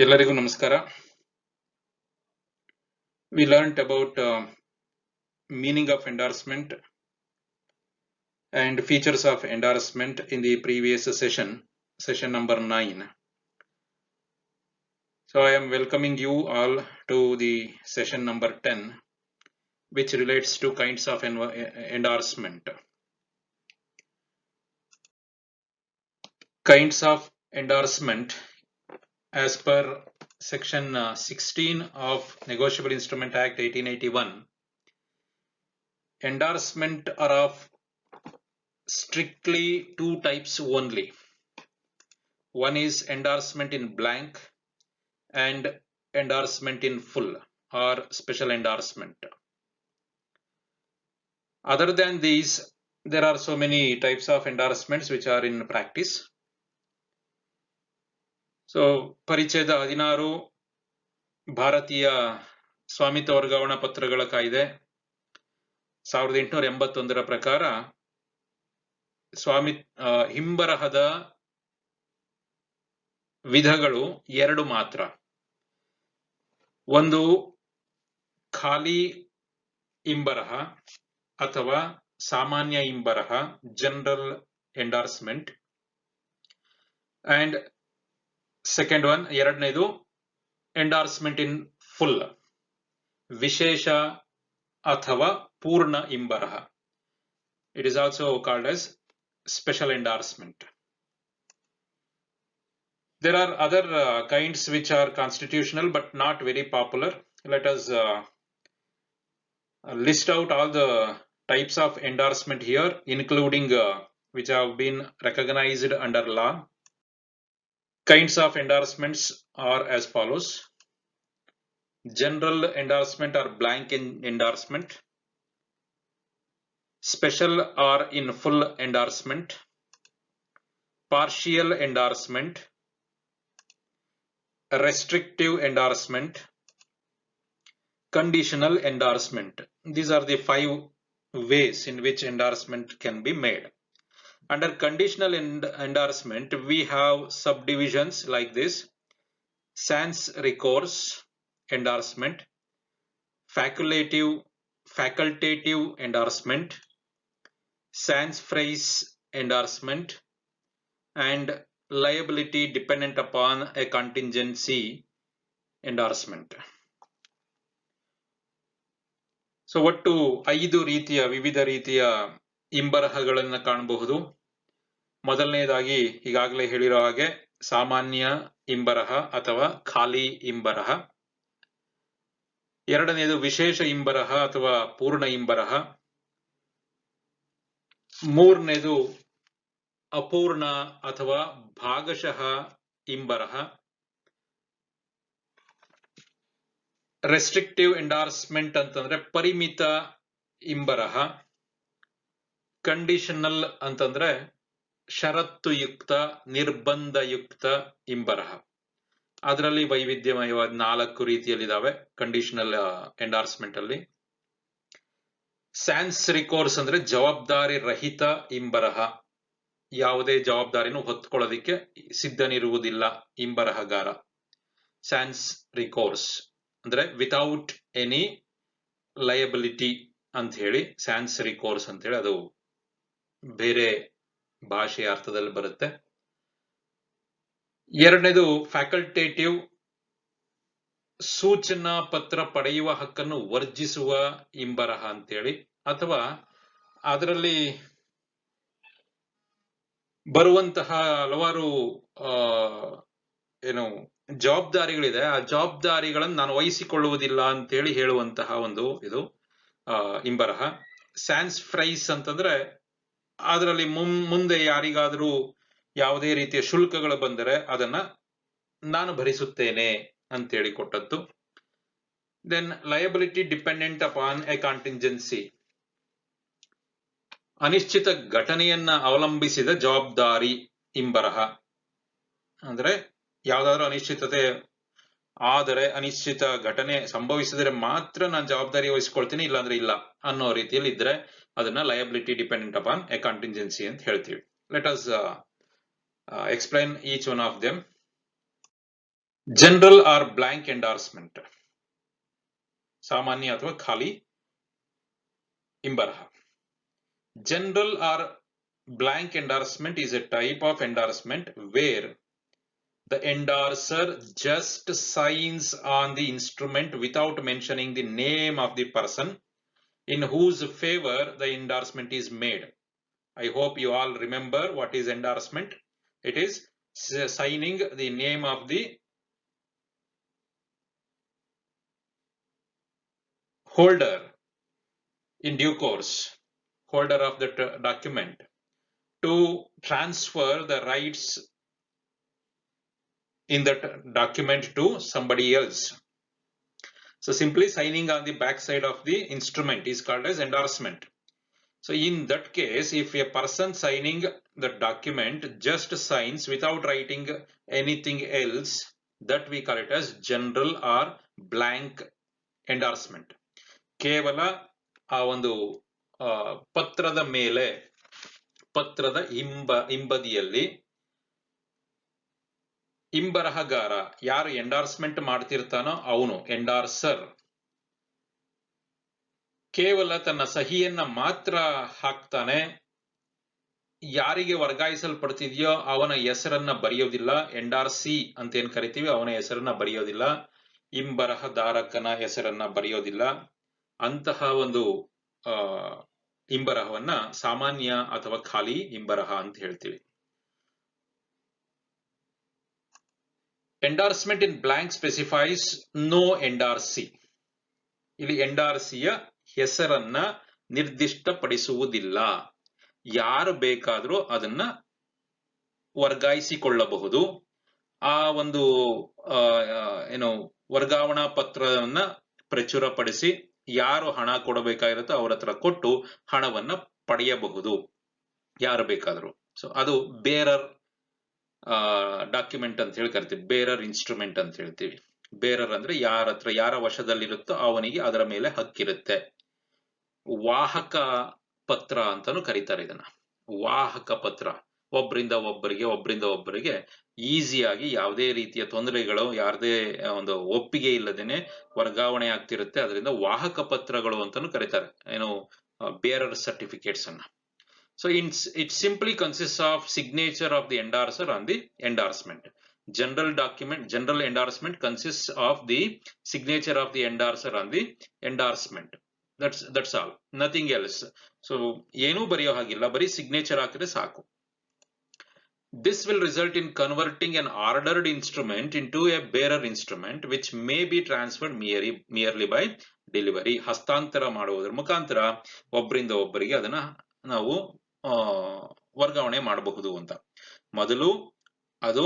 ಎಲ್ಲರಿಗೂ ನಮಸ್ಕಾರ. We learnt about meaning of endorsement and features of endorsement in the previous session number 9. So I am welcoming you all to the session number 10, which relates to kinds of endorsement. Kinds of endorsement as per section 16 of Negotiable Instrument Act 1881. Endorsement are of strictly two types only. One is endorsement in blank and endorsement in full or special endorsement. Other than these, there are so many types of endorsements which are in practice. So ಪರಿಚ್ಛೇದ 16 ಭಾರತೀಯ ಸ್ವಾಮಿತ್ವ ವರ್ಗಾವಣಾ ಪತ್ರಗಳ ಕಾಯ್ದೆ 1881 ಪ್ರಕಾರ ಹಿಂಬರಹದ ವಿಧಗಳು ಎರಡು ಮಾತ್ರ. ಒಂದು ಖಾಲಿ ಹಿಂಬರಹ ಅಥವಾ ಸಾಮಾನ್ಯ ಹಿಂಬರಹ, general endorsement, and second one ಎರಡನೇದು ಎಂಡಾರ್ಸ್ಮೆಂಟ್ ಇನ್ ಫುಲ್, ವಿಶೇಷ ಅಥವಾ ಪೂರ್ಣ ಹಿಂಬರಹ. It is also called as special endorsement. There are other kinds which are constitutional but not very popular. Let us list out all the types of endorsement here, including which have been recognized under law. Kinds of endorsements are as follows. General endorsement or blank endorsement, special or in full endorsement, partial endorsement, restrictive endorsement, conditional endorsement. These are the 5 ways in which endorsement can be made. Under conditional endorsement, we have subdivisions like this: sans recourse endorsement, facultative endorsement, sans phrase endorsement, and liability dependent upon a contingency endorsement. So ಒಟ್ಟು 5 ರೀತಿಯ ವಿವಿಧ ರೀತಿಯ ಹಿಂಬರಹಗಳನ್ನು ಕಾಣಬಹುದು. ಮೊದಲನೇದಾಗಿ ಈಗಾಗಲೇ ಹೇಳಿರೋ ಹಾಗೆ ಸಾಮಾನ್ಯ ಹಿಂಬರಹ ಅಥವಾ ಖಾಲಿ ಹಿಂಬರಹ. ಎರಡನೇದು ವಿಶೇಷ ಹಿಂಬರಹ ಅಥವಾ ಪೂರ್ಣ ಹಿಂಬರಹ. ಮೂರನೇದು ಅಪೂರ್ಣ ಅಥವಾ ಭಾಗಶಃ ಹಿಂಬರಹ. ರೆಸ್ಟ್ರಿಕ್ಟಿವ್ ಎಂಡಾರ್ಸ್ಮೆಂಟ್ ಅಂತಂದ್ರೆ ಪರಿಮಿತ ಹಿಂಬರಹ. ಕಂಡೀಷನಲ್ ಅಂತಂದ್ರೆ ಷರತ್ತುಯುಕ್ತ, ನಿರ್ಬಂಧಯುಕ್ತ ಹಿಂಬರಹ. ಅದರಲ್ಲಿ ವೈವಿಧ್ಯಮಯವಾದ 4 ರೀತಿಯಲ್ಲಿದ್ದಾವೆ ಕಂಡೀಷನಲ್ ಎಂಡಾರ್ಸ್ಮೆಂಟ್ ಅಲ್ಲಿ. ಸ್ಯಾನ್ಸ್ ರಿಕೋರ್ಸ್ ಅಂದ್ರೆ ಜವಾಬ್ದಾರಿ ರಹಿತ ಹಿಂಬರಹ. ಯಾವುದೇ ಜವಾಬ್ದಾರಿನೂ ಹೊತ್ಕೊಳ್ಳೋದಿಕ್ಕೆ ಸಿದ್ಧನಿರುವುದಿಲ್ಲ ಹಿಂಬರಹಗಾರ. ಸ್ಯಾನ್ಸ್ ರಿಕೋರ್ಸ್ ಅಂದ್ರೆ ವಿತೌಟ್ ಎನಿ ಲಯಬಿಲಿಟಿ ಅಂತ ಹೇಳಿ ಸ್ಯಾನ್ಸ್ ರಿಕೋರ್ಸ್ ಅಂತ ಹೇಳಿ ಅದು ಬೇರೆ ಭಾಷೆಯ ಅರ್ಥದಲ್ಲಿ ಬರುತ್ತೆ. ಎರಡನೇದು ಫ್ಯಾಕಲ್ಟೇಟಿವ್, ಸೂಚನಾ ಪತ್ರ ಪಡೆಯುವ ಹಕ್ಕನ್ನು ವರ್ಜಿಸುವ ಹಿಂಬರಹ ಅಂತೇಳಿ, ಅಥವಾ ಅದರಲ್ಲಿ ಬರುವಂತಹ ಹಲವಾರು ಜವಾಬ್ದಾರಿಗಳಿದೆ. ಆ ಜವಾಬ್ದಾರಿಗಳನ್ನು ನಾನು ವಹಿಸಿಕೊಳ್ಳುವುದಿಲ್ಲ ಅಂತೇಳಿ ಹೇಳುವಂತಹ ಒಂದು ಇದು ಹಿಂಬರಹ. ಸ್ಯಾನ್ಸ್ ಫ್ರೈಸ್ ಅಂತಂದ್ರೆ ಅದರಲ್ಲಿ ಮುಂದೆ ಯಾರಿಗಾದರೂ ಯಾವುದೇ ರೀತಿಯ ಶುಲ್ಕಗಳು ಬಂದರೆ ಅದನ್ನ ನಾನು ಭರಿಸುತ್ತೇನೆ ಅಂತೇಳಿ ಕೊಟ್ಟದ್ದು. Then liability dependent upon a contingency, ಅನಿಶ್ಚಿತ ಘಟನೆಯನ್ನ ಅವಲಂಬಿಸಿದ ಜವಾಬ್ದಾರಿ ಹಿಂಬರಹ. ಅಂದ್ರೆ ಯಾವ್ದಾದ್ರು ಅನಿಶ್ಚಿತತೆ ಆದರೆ, ಅನಿಶ್ಚಿತ ಘಟನೆ ಸಂಭವಿಸಿದರೆ ಮಾತ್ರ ನಾನು ಜವಾಬ್ದಾರಿ ವಹಿಸ್ಕೊಳ್ತೀನಿ, ಇಲ್ಲಾಂದ್ರೆ ಇಲ್ಲ ಅನ್ನೋ ರೀತಿಯಲ್ಲಿ ಇದ್ರೆ ಅದನ್ನ liability dependent upon a contingency ಅಂತ ಹೇಳ್ತೀವಿ. Let us explain each one of them. General or blank endorsement, ಸಾಮಾನ್ಯ ಅಥವಾ ಖಾಲಿ ಇಂಬರಹ. General or blank endorsement is a type of endorsement where the endorser just signs on the instrument without mentioning the name of the person in whose favor the endorsement is made. I hope you all remember what is endorsement. It is signing the name of the holder in due course, holder of the document, to transfer the rights in that document to somebody else. So simply signing on the back side of the instrument is called as endorsement. So in that case, if a person signing the document just signs without writing anything else, that we call it as general or blank endorsement. ಕೇವಲ ಆ ಒಂದು ಪತ್ರದ ಮೇಲೆ, ಪತ್ರದ ಹಿಂಬದಿಯಲ್ಲಿ ಇಂಬರಹಗಾರ ಯಾರು endorsement ಮಾಡ್ತಿರ್ತಾನೋ ಅವನು ಎಂಡಾರ್ಸರ್ ಕೇವಲ ತನ್ನ ಸಹಿಯನ್ನ ಮಾತ್ರ ಹಾಕ್ತಾನೆ. ಯಾರಿಗೆ ವರ್ಗಾಯಿಸಲ್ಪಡ್ತಿದೆಯೋ ಅವನ ಹೆಸರನ್ನ ಬರೆಯೋದಿಲ್ಲ. ಎಂಡಾರ್ಸಿ ಅಂತ ಏನ್ ಕರಿತೀವಿ ಅವನ ಹೆಸರನ್ನ ಬರೆಯೋದಿಲ್ಲ, ಇಂಬರಹದಾರಕನ ಹೆಸರನ್ನ ಬರೆಯೋದಿಲ್ಲ. ಅಂತಹ ಒಂದು ಇಂಬರಹವನ್ನ ಸಾಮಾನ್ಯ ಅಥವಾ ಖಾಲಿ ಇಂಬರಹ ಅಂತ ಹೇಳ್ತೀವಿ. ಎಂಡಾರ್ಸ್ಮೆಂಟ್ ಇನ್ ಬ್ಲಾಂಕ್ ಸ್ಪೆಸಿಫೈಸ್ ನೋ ಎಂಡಾರ್ಸಿ. ಇಲ್ಲಿ ಎಂಡಾರ್ಸಿಯ ಹೆಸರನ್ನ ನಿರ್ದಿಷ್ಟಪಡಿಸುವುದಿಲ್ಲ. ಯಾರು ಬೇಕಾದರೂ ಅದನ್ನ ವರ್ಗಾಯಿಸಿಕೊಳ್ಳಬಹುದು. ಆ ಒಂದು ಏನು ವರ್ಗಾವಣಾ ಪತ್ರವನ್ನ ಪ್ರಚುರಪಡಿಸಿ ಯಾರು ಹಣ ಕೊಡಬೇಕಾಗಿರುತ್ತೋ ಅವ್ರ ಹತ್ರ ಕೊಟ್ಟು ಹಣವನ್ನ ಪಡೆಯಬಹುದು ಯಾರು ಬೇಕಾದರೂ. ಸೊ ಅದು ಬೇರರ್ ಡಾಕ್ಯುಮೆಂಟ್ ಅಂತ ಹೇಳಿ ಕರಿತೀವಿ, ಬೇರರ್ ಇನ್ಸ್ಟ್ರೂಮೆಂಟ್ ಅಂತ ಹೇಳ್ತೀವಿ. ಬೇರರ್ ಅಂದ್ರೆ ಯಾರ ಹತ್ರ ಯಾರ ವಶದಲ್ಲಿರುತ್ತೋ ಅವನಿಗೆ ಅದರ ಮೇಲೆ ಹಕ್ಕಿರುತ್ತೆ. ವಾಹಕ ಪತ್ರ ಅಂತಾನು ಕರೀತಾರೆ ಇದನ್ನ. ವಾಹಕ ಪತ್ರ ಒಬ್ಬರಿಂದ ಒಬ್ಬರಿಗೆ ಈಸಿಯಾಗಿ ಯಾವುದೇ ರೀತಿಯ ತೊಂದರೆಗಳು, ಯಾರದೇ ಒಂದು ಒಪ್ಪಿಗೆ ಇಲ್ಲದೇನೆ ವರ್ಗಾವಣೆ ಆಗ್ತಿರುತ್ತೆ. ಅದರಿಂದ ವಾಹಕ ಪತ್ರಗಳು ಅಂತಾನು ಕರೀತಾರೆ, ಏನು ಬೇರರ್ ಸರ್ಟಿಫಿಕೇಟ್ಸ್ ಅನ್ನ. So it simply consists of signature of the endorser on the endorsement. General endorsement consists of the signature of the endorser on the endorsement. That's all, nothing else. So ಏನು ಬರೆಯೋ ಹಾಗಿಲ್ಲ, ಬರೀ signature ಹಾಕಿದ್ರೆ ಸಾಕು. This will result in converting an ordered instrument into a bearer instrument which may be transferred merely by delivery. ಹಸ್ತಾಂತರ ಮಾಡುವುದರ ಮುಖಾಂತರ ಒಬ್ಬರಿಂದ ಒಬ್ಬರಿಗೆ ಅದನ್ನ ನಾವು ವರ್ಗಾವಣೆ ಮಾಡಬಹುದು ಅಂತ. ಮೊದಲು ಅದು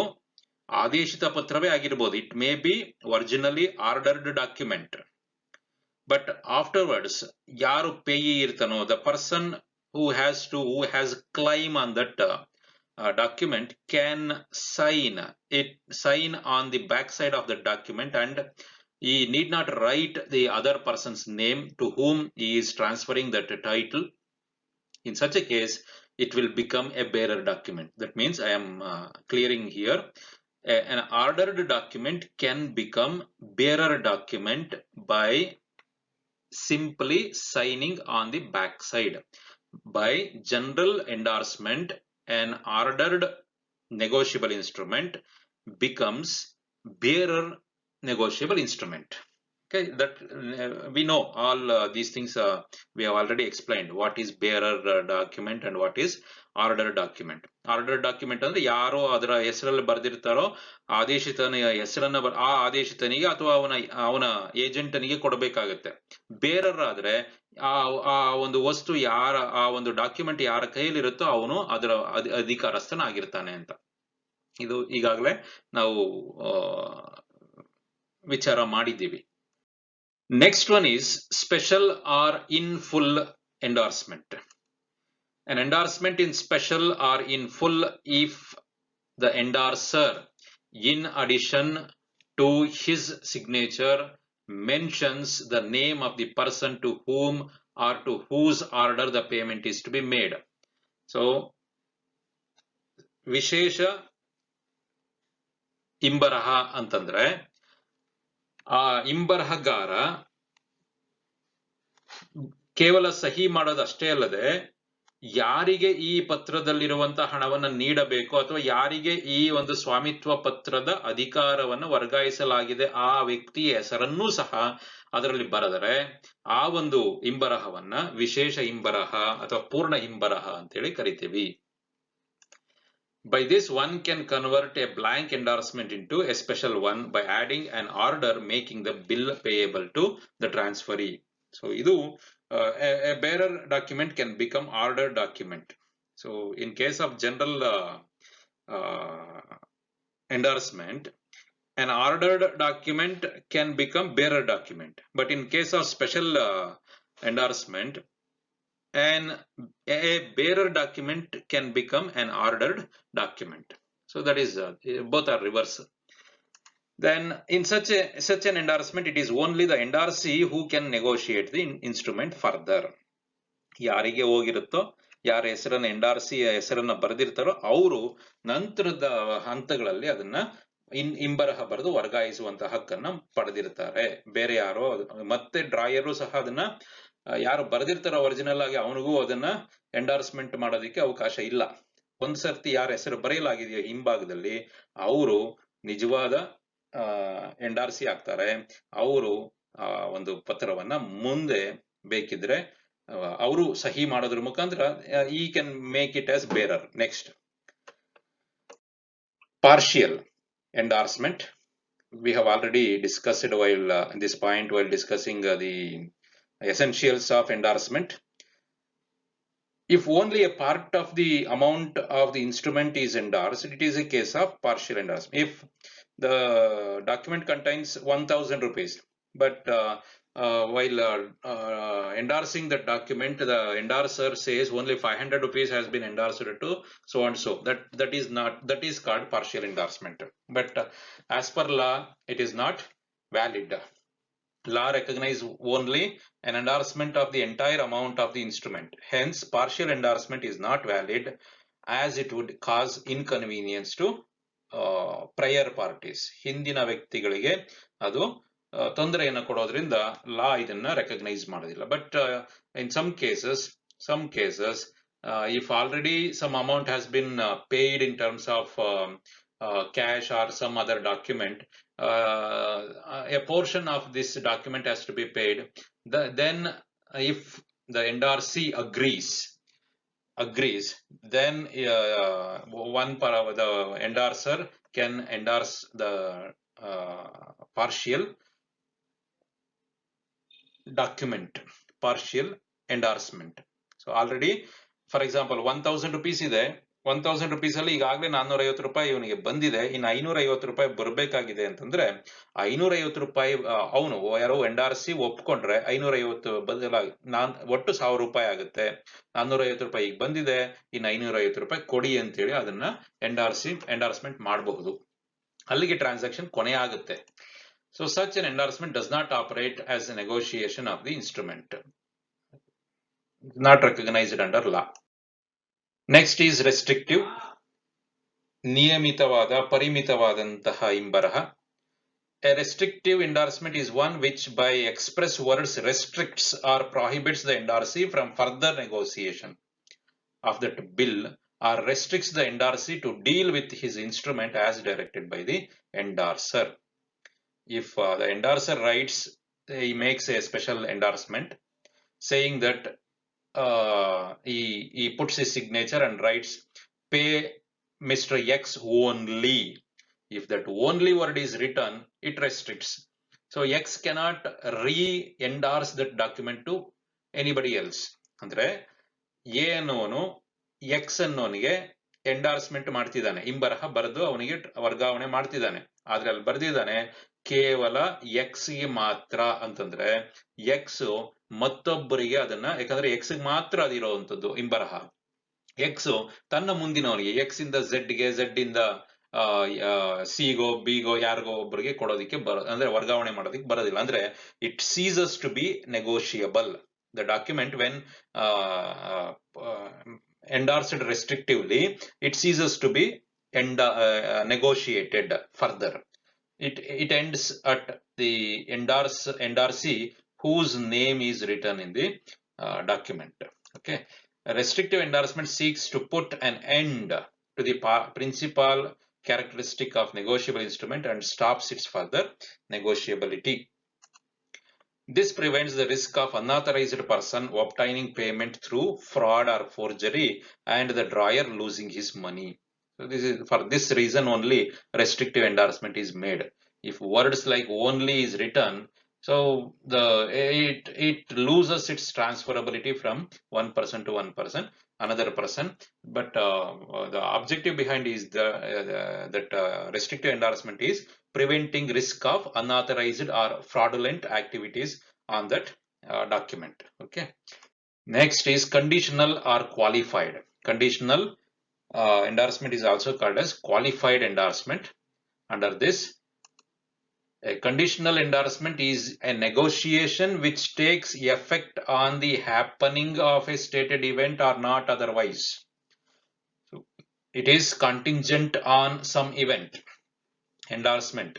ಆದೇಶಿತ ಪತ್ರವೇ ಆಗಿರಬಹುದು. It may be originally ordered document, but afterwards ಯಾರು ಪೇಯಿ ಇರ್ತಾನೋ, the person who has claim on that document can sign on the back side of the document, and he need not write the other person's name to whom he is transferring that title. In such a case, it will become a bearer document. That means I am clearing here. An ordered document can become bearer document by simply signing on the back side. By general endorsement, an ordered negotiable instrument becomes bearer negotiable instrument. Okay, that we know all these things. We have already explained what is bearer document and what is order document. Order document ಅಂದ್ರೆ ಯಾರೋ ಅದರ ಹೆಸರಲ್ಲಿ ಬರೆದಿರ್ತಾರೋ ಆದೇಶಿತನ ಹೆಸರನ್ನ ಆ ಆದೇಶಿತನಿಗೆ ಅಥವಾ ಅವನ ಏಜೆಂಟನಿಗೆ ಕೊಡಬೇಕಾಗುತ್ತೆ. Bearer ಆದ್ರೆ ಆ ಒಂದು ವಸ್ತು ಯಾರ, ಆ ಒಂದು ಡಾಕ್ಯುಮೆಂಟ್ ಯಾರ ಕೈಯಲ್ಲಿರುತ್ತೋ ಅವನು ಅದರ ಅಧಿಕಾರಸ್ಥನಾಗಿರ್ತಾನೆ ಅಂತ. ಇದು ಈಗಾಗಲೇ ನಾವು ವಿಚಾರ ಮಾಡಿದ್ದೀವಿ. Next one is special or in full endorsement. An endorsement in special or in full if the endorser, in addition to his signature, mentions the name of the person to whom or to whose order the payment is to be made. So, ವಿಶೇಷ ಇಂಬರಹ ಅಂತಂದ್ರೆ ಆ ಇಂಬರಹಗಾರ ಕೇವಲ ಸಹಿ ಮಾಡೋದಷ್ಟೇ ಅಲ್ಲದೆ ಯಾರಿಗೆ ಈ ಪತ್ರದಲ್ಲಿರುವಂತಹ ಹಣವನ್ನು ನೀಡಬೇಕು ಅಥವಾ ಯಾರಿಗೆ ಈ ಒಂದು ಸ್ವಾಮಿತ್ವ ಪತ್ರದ ಅಧಿಕಾರವನ್ನು ವರ್ಗಾಯಿಸಲಾಗಿದೆ ಆ ವ್ಯಕ್ತಿಯ ಹೆಸರನ್ನೂ ಸಹ ಅದರಲ್ಲಿ ಬರೆದರೆ ಆ ಒಂದು ಇಂಬರಹವನ್ನ ವಿಶೇಷ ಇಂಬರಹ ಅಥವಾ ಪೂರ್ಣ ಇಂಬರಹ ಅಂತೇಳಿ ಕರಿತೀವಿ. By this, one can convert a blank endorsement into a special one by adding an order making the bill payable to the transferee. So, a bearer document can become order document. So, in case of general endorsement, an ordered document can become bearer document. But in case of special endorsement, a bearer document can become an ordered document. So that is both are reverse. Then in such an endorsement, it is only the endorsee who can negotiate the instrument further. ಯಾರಿಗೆ ಹೋಗಿರುತ್ತೋ ಯಾರ ಹೆಸರನ್ನ ಎಂಡಾರ್ಸಿ ಹೆಸರನ್ನ ಬರೆದಿರ್ತಾರೋ ಅವರು ನಂತರದ ಹಂತಗಳಲ್ಲಿ ಅದನ್ನ ಇಂಬರಹ ಬರೆದು ವರ್ಗಾಯಿಸುವಂತಹ ಹಕ್ಕನ್ನ ಪಡೆದಿರ್ತಾರೆ. ಬೇರೆ ಯಾರೋ ಮತ್ತೆ ಡ್ರಾಯರು ಸಹ ಅದನ್ನ ಯಾರು ಬರೆದಿರ್ತಾರೋ ಒರಿಜಿನಲ್ ಆಗಿ ಅವನಿಗೂ ಅದನ್ನ ಎಂಡಾರ್ಸ್ಮೆಂಟ್ ಮಾಡೋದಕ್ಕೆ ಅವಕಾಶ ಇಲ್ಲ. ಒಂದ್ ಸರ್ತಿ ಯಾರ ಹೆಸರು ಬರೆಯಲಾಗಿದೆಯೋ ಹಿಂಭಾಗದಲ್ಲಿ ಅವರು ನಿಜವಾದ ಎಂಡಾರ್ಸಿ ಆಗ್ತಾರೆ. ಅವರು ಒಂದು ಪತ್ರವನ್ನ ಮುಂದೆ ಬೇಕಿದ್ರೆ ಅವರು ಸಹಿ ಮಾಡೋದ್ರ ಮುಖಾಂತರ ಈ can make it as bearer. Next, partial endorsement. We have already discussed while this point while discussing the essentials of endorsement. If only a part of the amount of the instrument is endorsed, it is a case of partial endorsement. If the document contains 1000 rupees, but while endorsing the document, the endorser says only 500 rupees has been endorsed to so and so. That is called partial endorsement. But as per law, it is not valid. Law recognizes only an endorsement of the entire amount of the instrument. Hence, partial endorsement is not valid as it would cause inconvenience to prior parties. ಹಿಂದಿನ ವ್ಯಕ್ತಿಗಳಿಗೆ ಅದು ತೊಂದರೆಯನ್ನು ಕೊಡೋದ್ರಿಂದ ಲಾ ಇದನ್ನ recognise ಮಾಡೋದಿಲ್ಲ. But in some cases if already some amount has been paid in terms of cash or some other document, a portion of this document has to be paid. Then if the endorsee agrees, then the endorser can endorse the partial document, partial endorsement. So already, for example, 1000 rupees ಇದೆ. 1000 rupees ಅಲ್ಲಿ ಈಗಾಗಲೇ 450 ರೂಪಾಯಿ ಇವನಿಗೆ ಬಂದಿದೆ. ಇನ್ನು 550 ರೂಪಾಯಿ ಬರಬೇಕಾಗಿದೆ ಅಂತಂದ್ರೆ 550 ರೂಪಾಯಿ ಅವನು ಯಾರೋ ಎಂಡಾರ್ಸಿ ಒಪ್ಕೊಂಡ್ರೆ 550 ಬದಲಾಗಿ ಒಟ್ಟು 1000 ರೂಪಾಯಿ ಆಗುತ್ತೆ. 450 ರೂಪಾಯಿ ಈಗ ಬಂದಿದೆ, ಇನ್ನು 550 ರೂಪಾಯಿ ಕೊಡಿ ಅಂತೇಳಿ ಅದನ್ನ ಎಂಡಾರ್ಸ್ಮೆಂಟ್ ಮಾಡಬಹುದು. ಅಲ್ಲಿಗೆ ಟ್ರಾನ್ಸಾಕ್ಷನ್ ಕೊನೆ ಆಗುತ್ತೆ. So such an endorsement does not operate as a negotiation of the instrument. Not recognized under law. Next is restrictive. ನಿಯಮಿತವಾದ ಪರಿಮಿತವಾದಂತಹ ಇಂಬರಹ. A restrictive endorsement is one which by express words restricts or prohibits the endorsee from further negotiation of that bill or restricts the endorsee to deal with his instrument as directed by the endorser. If the endorser writes, he makes a special endorsement saying that he puts his signature and writes, pay Mr. X only. If that only word is written, it restricts. So X cannot re-endorse that document to anybody else. ಅಂದ್ರೆ A ಅನ್ನೋನು X ಅನ್ನೋನಿಗೆ endorsement ಮಾಡ್ತಿದ್ದಾನೆ, ಇಂಬರಹ ಬರೆದು ಅವನಿಗೆ ವರ್ಗಾವಣೆ ಮಾಡ್ತಿದ್ದಾನೆ. ಆದ್ರೆ ಅಲ್ಲಿ ಬರ್ದಿದ್ದಾನೆ ಕೇವಲ ಎಕ್ಸ್ ಗೆ ಮಾತ್ರ ಅಂತಂದ್ರೆ ಎಕ್ಸ್ ಮತ್ತೊಬ್ಬರಿಗೆ ಅದನ್ನ, ಯಾಕಂದ್ರೆ ಎಕ್ಸ್ ಮಾತ್ರ ಅದಿರುವಂತದ್ದು ಇಂಬರಹ. ಎಕ್ಸ್ ತನ್ನ ಮುಂದಿನವನಿಗೆ ಎಕ್ಸ್ ಇಂದ ಝೆಡ್ಗೆ, ಝೆಡ್ ಇಂದ ಸಿಗೋ ಬಿಗೋ ಯಾರಿಗೋ ಒಬ್ಬರಿಗೆ ಕೊಡೋದಿಕ್ಕೆ ಅಂದ್ರೆ ವರ್ಗಾವಣೆ ಮಾಡೋದಿಕ್ಕೆ ಬರೋದಿಲ್ಲ. ಅಂದ್ರೆ it ceases to be negotiable. The document when endorsed restrictively, it ceases to be negotiated further. It ends at the endorsee whose name is written in the document. Okay, a restrictive endorsement seeks to put an end to the principal characteristic of negotiable instrument and stops its further negotiability. This prevents the risk of unauthorized person obtaining payment through fraud or forgery and the drawer losing his money. So this is for this reason only restrictive endorsement is made. If words like only is written, so it loses its transferability from one person to one person, another person. But the objective behind is that restrictive endorsement is preventing risk of unauthorized or fraudulent activities on that document. Okay. Next is conditional or qualified. Conditional endorsement is also called as qualified endorsement. Under this, a conditional endorsement is a negotiation which takes effect on the happening of a stated event or not otherwise. So it is contingent on some event. Endorsement.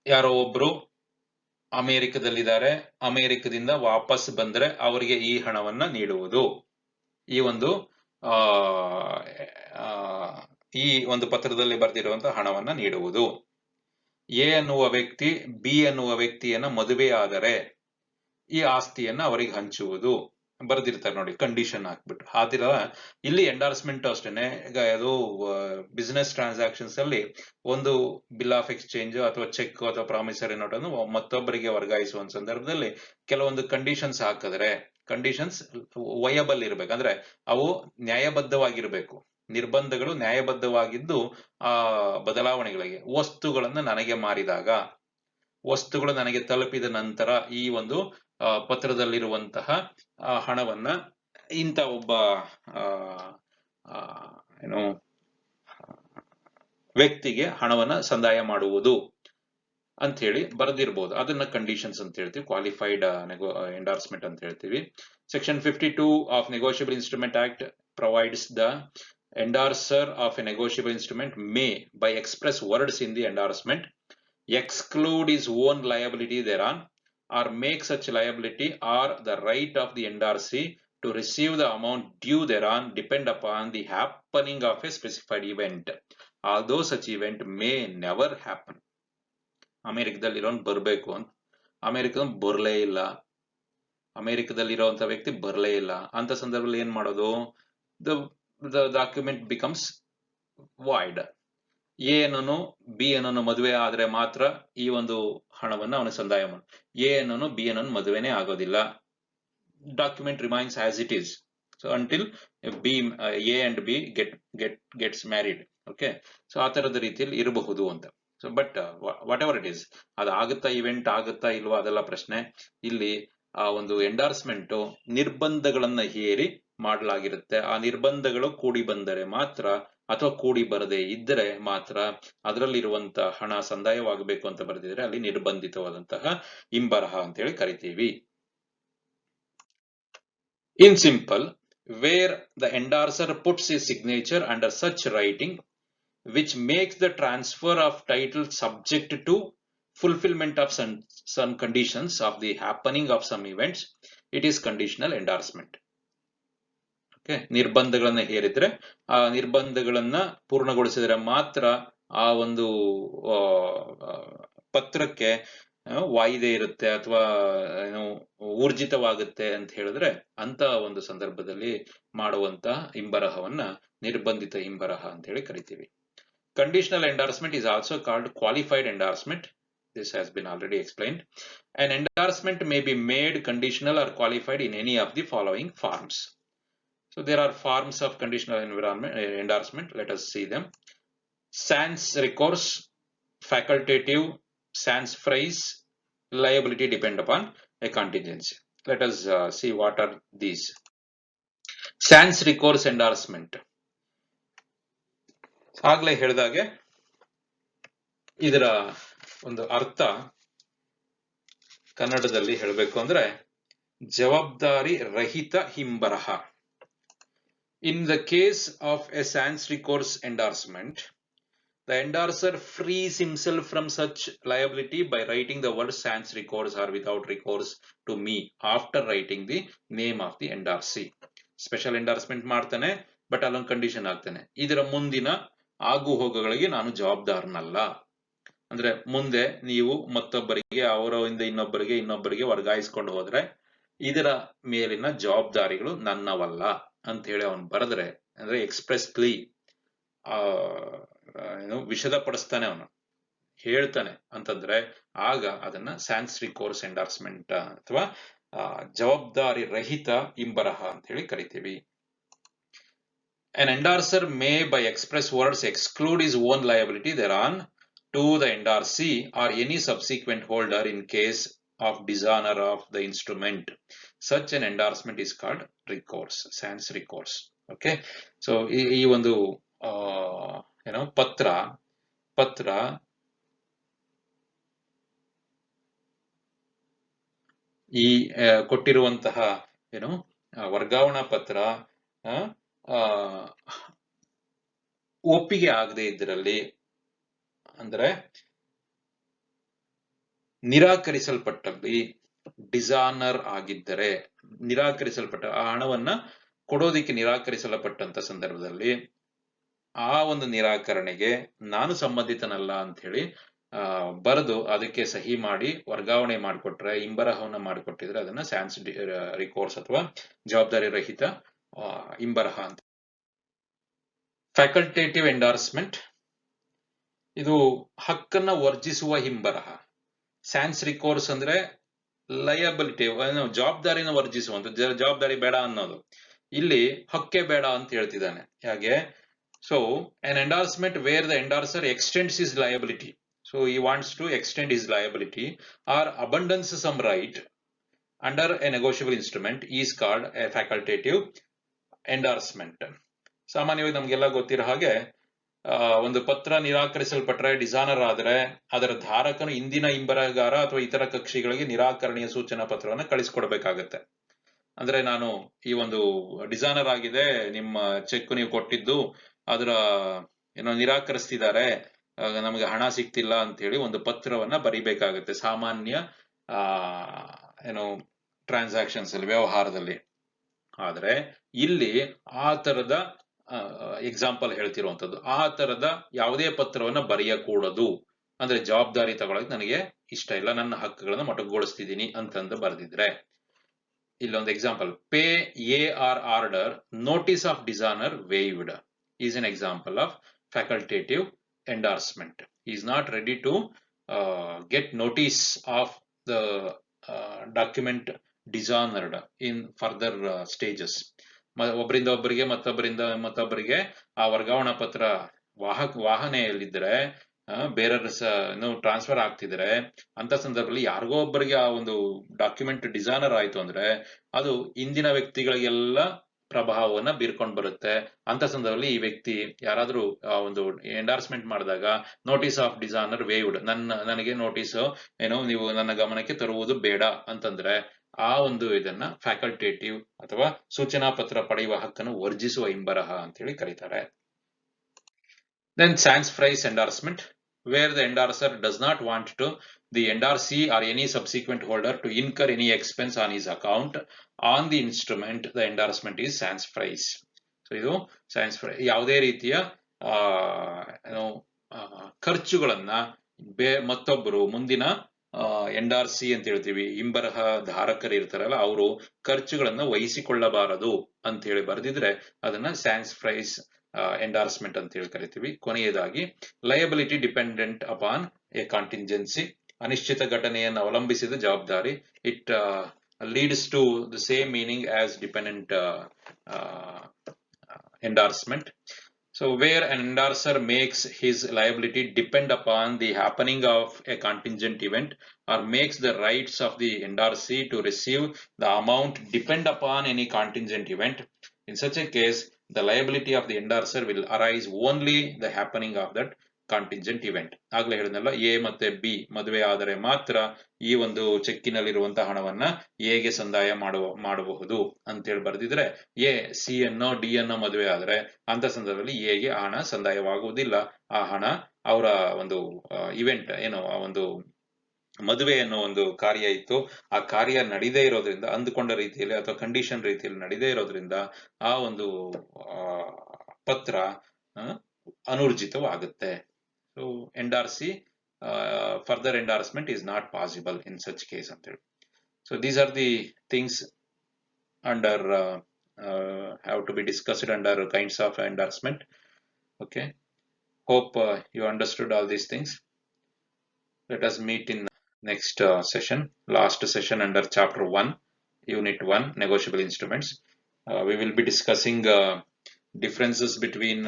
ಯಾರೋ ಒಬ್ರು ಅಮೆರಿಕದಲ್ಲಿದ್ದಾರೆ, ಅಮೆರಿಕದಿಂದ ವಾಪಸ್ ಬಂದ್ರೆ ಅವರಿಗೆ ಈ ಹಣವನ್ನ ನೀಡುವುದು. ಈ ಒಂದು ಪತ್ರದಲ್ಲಿ ಬರೆದಿರುವಂತಹ ಹಣವನ್ನ ನೀಡುವುದು. ಎ ಅನ್ನುವ ವ್ಯಕ್ತಿ ಬಿ ಅನ್ನುವ ವ್ಯಕ್ತಿಯನ್ನ ಮದುವೆಯಾದರೆ ಈ ಆಸ್ತಿಯನ್ನ ಅವರಿಗೆ ಹಂಚುವುದು ಬರೆದಿರ್ತಾರೆ ನೋಡಿ, ಕಂಡೀಷನ್ ಹಾಕ್ಬಿಟ್ಟು. ಆತರ ಇಲ್ಲಿ ಎಂಡಾರ್ಸ್ಮೆಂಟ್ ಅಷ್ಟೇನೆ. ಈಗ ಅದು ಬಿಸಿನೆಸ್ ಟ್ರಾನ್ಸಾಕ್ಷನ್ಸ್ ಅಲ್ಲಿ ಒಂದು ಬಿಲ್ ಆಫ್ ಎಕ್ಸ್ಚೇಂಜ್ ಅಥವಾ ಚೆಕ್ ಅಥವಾ ಪ್ರಾಮಿಸರಿ ನೋಟ್ ಅನ್ನು ಮತ್ತೊಬ್ಬರಿಗೆ ವರ್ಗಾಯಿಸುವ ಸಂದರ್ಭದಲ್ಲಿ ಕೆಲವೊಂದು ಕಂಡೀಷನ್ಸ್ ಹಾಕಿದ್ರೆ, ಕಂಡೀಷನ್ಸ್ ವಯಬಲ್ ಇರ್ಬೇಕು, ಅಂದ್ರೆ ಅವು ನ್ಯಾಯಬದ್ಧವಾಗಿರ್ಬೇಕು. ನಿರ್ಬಂಧಗಳು ನ್ಯಾಯಬದ್ಧವಾಗಿದ್ದು ಆ ಬದಲಾವಣೆಗಳಿಗೆ, ವಸ್ತುಗಳನ್ನ ನನಗೆ ಮಾರಿದಾಗ, ವಸ್ತುಗಳು ನನಗೆ ತಲುಪಿದ ನಂತರ ಈ ಒಂದು ಪತ್ರದಲ್ಲಿರುವಂತಹ ಹಣವನ್ನ ಇಂಥ ಒಬ್ಬ ಏನು ವ್ಯಕ್ತಿಗೆ ಹಣವನ್ನ ಸಂದಾಯ ಮಾಡುವುದು ಅಂತ ಹೇಳಿ ಬರೆದಿರ್ಬೋದು. ಅದನ್ನ ಕಂಡೀಷನ್ಸ್ ಅಂತ ಹೇಳ್ತೀವಿ, ಕ್ವಾಲಿಫೈಡ್ ಎಂಡಾರ್ಸ್ಮೆಂಟ್ ಅಂತ ಹೇಳ್ತೀವಿ. Section 52 of negotiable instrument act provides the endorser of a negotiable instrument may, by express words in the endorsement, exclude his own liability thereon, or make such liability or the right of the endorsee to receive the amount due thereon depend upon the happening of a specified event, although such event may never happen. ಅಮೆರಿಕದಲ್ಲಿರೋನ್ ಬರ್ಬೇಕು ಅಂತ, ಅಮೆರಿಕದ ಬರಲೇ ಇಲ್ಲ, ಅಮೆರಿಕದಲ್ಲಿರುವಂತ ವ್ಯಕ್ತಿ ಬರಲೇ ಇಲ್ಲ ಅಂತ ಸಂದರ್ಭದಲ್ಲಿ ಏನ್ ಮಾಡೋದು? the document becomes void. A ಅನ್ನೋನು ಬಿ ಅನ್ನೋನು ಮದುವೆ ಆದ್ರೆ ಮಾತ್ರ ಈ ಒಂದು ಹಣವನ್ನ ಅವನು ಸಂದಾಯ ಮಾಡ. ಎ ಅನ್ನೋನು ಬಿ ಅನ್ನೋನು ಮದುವೆನೇ ಆಗೋದಿಲ್ಲ. Document remains as it is. So until A and B gets married. Okay, so ಆ ತರದ ರೀತಿಯಲ್ಲಿ ಇರಬಹುದು ಅಂತ. So but what ever it is, ಅದು ಆಗುತ್ತಾ, ಇವೆಂಟ್ ಆಗುತ್ತಾ ಇಲ್ವಾ ಅದೆಲ್ಲ ಪ್ರಶ್ನೆ. ಇಲ್ಲಿ ಆ ಒಂದು ಎಂಡಾರ್ಸ್ಮೆಂಟ್ ನಿರ್ಬಂಧಗಳನ್ನ ಹೇರಿ ಮಾಡಲಾಗಿರುತ್ತೆ. ಆ ನಿರ್ಬಂಧಗಳು ಕೂಡಿ ಬಂದರೆ ಮಾತ್ರ ಅಥವಾ ಕೂಡಿ ಬರದೇ ಇದ್ದರೆ ಮಾತ್ರ ಅದರಲ್ಲಿರುವಂತಹ ಹಣ ಸಂದಾಯವಾಗಬೇಕು ಅಂತ ಬರೆದಿದ್ರೆ ಅಲ್ಲಿ ನಿರ್ಬಂಧಿತವಾದಂತಹ ಇಂಬರಹ ಅಂತ ಹೇಳಿ ಕರಿತೀವಿ. In simple, where the endorser puts his signature under such writing which makes the transfer of title subject to fulfillment of some conditions of the happening of some events, it is conditional endorsement. Okay, ನಿರ್ಬಂಧಗಳನ್ನ ಹೇರಿದ್ರೆ ಆ ನಿರ್ಬಂಧಗಳನ್ನ ಪೂರ್ಣಗೊಳಿಸಿದ್ರೆ ಮಾತ್ರ ಆ ಒಂದು ಪತ್ರಕ್ಕೆ ವಾಯಿದೆ ಇರುತ್ತೆ ಅಥವಾ ಏನು ಊರ್ಜಿತವಾಗುತ್ತೆ ಅಂತ ಹೇಳಿದ್ರೆ ಅಂತ ಒಂದು ಸಂದರ್ಭದಲ್ಲಿ ಮಾಡುವಂತ ಇಂಬರಹವನ್ನ ನಿರ್ಬಂಧಿತ ಇಂಬರಹ ಅಂತ ಹೇಳಿ ಕರಿತೀವಿ. Conditional endorsement is also called qualified endorsement. This has been already explained. An endorsement may be made conditional or qualified in any of the following forms. So there are forms of conditional endorsement. Let us see them. Sans recourse, facultative, sans phrase, liability depend upon a contingency. Let us see what are these. Sans recourse endorsement. ಆಗ್ಲೇ ಹೇಳಿದಾಗೆ ಇದರ ಒಂದು ಅರ್ಥ ಕನ್ನಡದಲ್ಲಿ ಹೇಳಬೇಕು ಅಂದ್ರೆ ಜವಾಬ್ದಾರಿ ರಹಿತ ಹಿಂಬರಹ. In the case of a sans recourse endorsement, the endorser frees himself from such liability by writing the word sans recourse or without recourse to me after writing the name of the endorsee. Special endorsement ಮಾಡ್ತಾನೆ, but ಅಲ್ಲೊಂದು condition ಆಗ್ತಾನೆ, ಇದರ ಮುಂದಿನ ಆಗು ಹೋಗುಗಳಿಗೆ ನಾನು ಜವಾಬ್ದಾರನಲ್ಲ. ಅಂದ್ರೆ ಮುಂದೆ ನೀವು ಮತ್ತೊಬ್ಬರಿಗೆ ಅವರಿಂದ ಇನ್ನೊಬ್ಬರಿಗೆ ವರ್ಗಾಯಿಸ್ಕೊಂಡು ಹೋದ್ರೆ ಇದರ ಮೇಲಿನ ಜವಾಬ್ದಾರಿಗಳು ನನ್ನವಲ್ಲ ಅಂತ ಹೇಳಿ ಅವನು ಬರೆದ್ರೆ, ಅಂದ್ರೆ ಎಕ್ಸ್ಪ್ರೆಸ್ಲಿ ವಿಷದಪಡಿಸ್ತಾನೆ, ಅವನು ಹೇಳ್ತಾನೆ ಅಂತಂದ್ರೆ ಆಗ ಅದನ್ನ ಸ್ಯಾನ್ಸ್ ರಿಕೋರ್ಸ್ ಎಂಡಾರ್ಸ್ಮೆಂಟ್ ಅಥವಾ ಜವಾಬ್ದಾರಿ ರಹಿತ ಇಂಬರಹ ಅಂತ ಹೇಳಿ ಕರಿತೀವಿ. An endorser may by express words exclude his own liability thereon to the endorsee or any subsequent holder in case of dishonor of the instrument. Such an endorsement is called recourse, sans recourse. Okay, so ಈ ಒಂದು ಪತ್ರ ಈ ಕೊಟ್ಟಿರುವಂತಹ ವರ್ಗಾವಣಾ ಪತ್ರ ಒಪ್ಪಿಗೆ ಆಗದೆ ಇದ್ರಲ್ಲಿ, ಅಂದ್ರೆ ನಿರಾಕರಿಸಲ್ಪಟ್ಟಲ್ಲಿ, ಡಿಸಾನರ್ ಆಗಿದ್ದರೆ, ನಿರಾಕರಿಸಲ್ಪಟ್ಟ ಆ ಹಣವನ್ನ ಕೊಡೋದಿಕ್ಕೆ ನಿರಾಕರಿಸಲ್ಪಟ್ಟಂತ ಸಂದರ್ಭದಲ್ಲಿ ಆ ಒಂದು ನಿರಾಕರಣೆಗೆ ನಾನು ಸಂಬಂಧಿತನಲ್ಲ ಅಂತ ಹೇಳಿ ಬರೆದು ಅದಕ್ಕೆ ಸಹಿ ಮಾಡಿ ವರ್ಗಾವಣೆ ಮಾಡಿಕೊಟ್ರೆ, ಇಂಬರಹವನ್ನ ಮಾಡಿಕೊಟ್ಟಿದ್ರೆ ಅದನ್ನ ಸ್ಯಾನ್ಸ್ ರಿಕೋರ್ಸ್ ಅಥವಾ ಜವಾಬ್ದಾರಿ ರಹಿತ ಇಂಬರಹ ಅಂತ. ಫ್ಯಾಕಲ್ಟೇಟಿವ್ ಎಂಡಾರ್ಸ್ಮೆಂಟ್, ಇದು ಹಕ್ಕನ್ನ ವರ್ಜಿಸುವ ಹಿಂಬರಹ. ಸ್ಯಾನ್ಸ್ ರಿಕೋರ್ಸ್ ಅಂದ್ರೆ ಲಯಬಿಲಿಟಿ, ಜವಾಬ್ದಾರಿನ ವರ್ಜಿಸುವಂತ, ಜವಾಬ್ದಾರಿ ಬೇಡ ಅನ್ನೋದು. ಇಲ್ಲಿ ಹಕ್ಕೆ ಬೇಡ ಅಂತ ಹೇಳ್ತಿದ್ದಾನೆ. ಹಾಗೆ so an endorsement where the endorser extends his liability, so he wants to extend his liability or abandons some right under a negotiable instrument is called a facultative endorsement. ಸಾಮಾನ್ಯವಾಗಿ ನಮ್ಗೆಲ್ಲ ಗೊತ್ತಿರೋ ಹಾಗೆ ಒಂದು ಪತ್ರ ನಿರಾಕರಿಸಲ್ಪಟ್ರೆ, ಡಿಸಾನರ್ ಆದ್ರೆ ಅದರ ಧಾರಕನು ಇಂದಿನ ಇಂಬರಗಾರ ಅಥವಾ ಇತರ ಕಕ್ಷಿಗಳಿಗೆ ನಿರಾಕರಣೆಯ ಸೂಚನಾ ಪತ್ರವನ್ನು ಕಳಿಸ್ಕೊಡ್ಬೇಕಾಗತ್ತೆ. ಅಂದ್ರೆ ನಾನು ಈ ಒಂದು ಡಿಸಾನರ್ ಆಗಿದೆ, ನಿಮ್ಮ ಚೆಕ್ ನೀವು ಕೊಟ್ಟಿದ್ದು ಅದರ ನಿರಾಕರಿಸ್ತಿದ್ದಾರೆ, ನಮಗೆ ಹಣ ಸಿಗ್ತಿಲ್ಲ ಅಂತ ಹೇಳಿ ಒಂದು ಪತ್ರವನ್ನ ಬರಿಬೇಕಾಗತ್ತೆ ಸಾಮಾನ್ಯ ಟ್ರಾನ್ಸಾಕ್ಷನ್ಸ್ ಅಲ್ಲಿ, ವ್ಯವಹಾರದಲ್ಲಿ. ಆದ್ರೆ ಇಲ್ಲಿ ಆ ತರದ ಎಕ್ಸಾಂಪಲ್ ಹೇಳ್ತಿರುವಂತದ್ದು, ಆ ತರದ ಯಾವುದೇ ಪತ್ರವನ್ನ ಬರೆಯಕೂಡದು. ಅಂದ್ರೆ ಜವಾಬ್ದಾರಿ ತಗೊಳಕ್ ನನಗೆ ಇಷ್ಟ ಇಲ್ಲ, ನನ್ನ ಹಕ್ಕುಗಳನ್ನ ಮೊಟಕುಗೊಳಿಸ್ತಿದ್ದೀನಿ ಅಂತಂದು ಬರೆದಿದ್ರೆ. ಇಲ್ಲೊಂದು example, pay A or order notice of dishonour waived is an example of facultative endorsement. He is not ready to get notice of the document dishonored in further stages. ಒಬ್ಬರಿಂದ ಒಬ್ಬರಿಗೆ ಮತ್ತೊಬ್ಬರಿಗೆ ಆ ವರ್ಗಾವಣಾ ಪತ್ರ ವಾಹನೆಯಲ್ಲಿದ್ರೆ, ಬೇರೆಯವ್ರ ಟ್ರಾನ್ಸ್ಫರ್ ಆಗ್ತಿದ್ರೆ, ಅಂತ ಸಂದರ್ಭದಲ್ಲಿ ಯಾರಿಗೋ ಒಬ್ಬರಿಗೆ ಆ ಒಂದು ಡಾಕ್ಯುಮೆಂಟ್ ಡಿಸಾನರ್ ಆಯ್ತು ಅಂದ್ರೆ ಅದು ಇಂದಿನ ವ್ಯಕ್ತಿಗಳಿಗೆಲ್ಲ ಪ್ರಭಾವವನ್ನ ಬೀರ್ಕೊಂಡು ಬರುತ್ತೆ. ಅಂತ ಸಂದರ್ಭದಲ್ಲಿ ಈ ವ್ಯಕ್ತಿ ಯಾರಾದ್ರೂ ಒಂದು ಎಂಡಾರ್ಸ್ಮೆಂಟ್ ಮಾಡಿದಾಗ ನೋಟಿಸ್ ಆಫ್ ಡಿಸಾನರ್ ವೇವ್ಡ್, ನನಗೆ ನೋಟಿಸ್ ನೀವು ನನ್ನ ಗಮನಕ್ಕೆ ತರುವುದು ಬೇಡ ಅಂತಂದ್ರೆ ಆ ಒಂದು ಇದನ್ನ ಫ್ಯಾಕಲ್ಟೇಟಿವ್ ಅಥವಾ ಸೂಚನಾ ಪತ್ರ ಪಡೆಯುವ ಹಕ್ಕನ್ನು ವರ್ಜಿಸುವ ಇಂಬರಹ ಅಂತ ಹೇಳಿ ಕರೀತಾರೆ. Then sans phrase endorsement, where the endorser does not want to the endorsee or any subsequent holder to incur any expense on his account on the instrument, the endorsement is sans phrase. So ಇದು sans phrase, ಯಾವುದೇ ರೀತಿಯ ಖರ್ಚುಗಳನ್ನ ಮತ್ತೊಬ್ಬರು ಮುಂದಿನ ಎಂಡಾರ್ಸಿ ಅಂತ ಹೇಳ್ತೀವಿ, ಇಂಬರಹ ಧಾರಕರು ಇರ್ತಾರಲ್ಲ, ಅವರು ಖರ್ಚುಗಳನ್ನ ವಹಿಸಿಕೊಳ್ಳಬಾರದು ಅಂತ ಹೇಳಿ ಬರೆದಿದ್ರೆ ಅದನ್ನ ಸ್ಯಾನ್ಸ್ ಪ್ರೈಸ್ ಎಂಡಾರ್ಸ್ಮೆಂಟ್ ಅಂತ ಹೇಳಿ ಕರಿತೀವಿ. ಕೊನೆಯದಾಗಿ liability dependent upon a contingency, ಅನಿಶ್ಚಿತ ಘಟನೆಯನ್ನು ಅವಲಂಬಿಸಿದ ಜವಾಬ್ದಾರಿ. It leads to the same meaning as dependent endorsement. So where an endorser makes his liability depend upon the happening of a contingent event or makes the rights of the endorsee to receive the amount depend upon any contingent event, in such a case the liability of the endorser will arise only the happening of that contingent event. ಆಗ್ಲೇ ಹೇಳಿದ್ನಲ್ಲ, A ಮತ್ತೆ B ಮದುವೆ ಆದರೆ ಮಾತ್ರ ಈ ಒಂದು ಚೆಕ್ಕಿನಲ್ಲಿರುವಂತಹ ಹಣವನ್ನ ಎಗೆ ಸಂದಾಯ ಮಾಡಬಹುದು ಅಂತೇಳಿ ಬರೆದಿದ್ರೆ, ಎ ಸಿ ಅನ್ನೋ ಡಿ ಅನ್ನೋ ಮದುವೆ ಆದ್ರೆ ಅಂತ ಸಂದರ್ಭದಲ್ಲಿ ಎಗೆ ಆ ಹಣ ಸಂದಾಯವಾಗುವುದಿಲ್ಲ. ಆ ಹಣ ಅವರ ಒಂದು ಇವೆಂಟ್ ಏನು ಆ ಒಂದು ಮದುವೆ ಅನ್ನೋ ಒಂದು ಕಾರ್ಯ ಇತ್ತು, ಆ ಕಾರ್ಯ ನಡೀದೇ ಇರೋದ್ರಿಂದ, ಅಂದುಕೊಂಡ ರೀತಿಯಲ್ಲಿ ಅಥವಾ ಕಂಡೀಷನ್ ರೀತಿಯಲ್ಲಿ ನಡೀದೇ ಇರೋದ್ರಿಂದ ಆ ಒಂದು ಪತ್ರ ಅನೂರ್ಜಿತವಾಗುತ್ತೆ. So endorsee further endorsement is not possible in such case ಅಂತ ಹೇಳಿ. So these are the things under have to be discussed under kinds of endorsement. Okay, hope you understood all these things. Let us meet in next session, last session under chapter 1, unit 1, negotiable instruments. We will be discussing differences between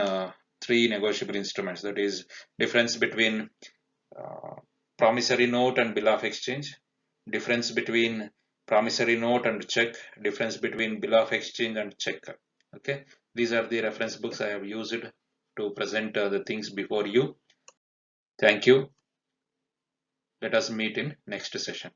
three negotiable instruments, that is difference between promissory note and bill of exchange, difference between promissory note and check, difference between bill of exchange and check. Okay, these are the reference books I have used to present the things before you. Thank you. Let us meet in next session.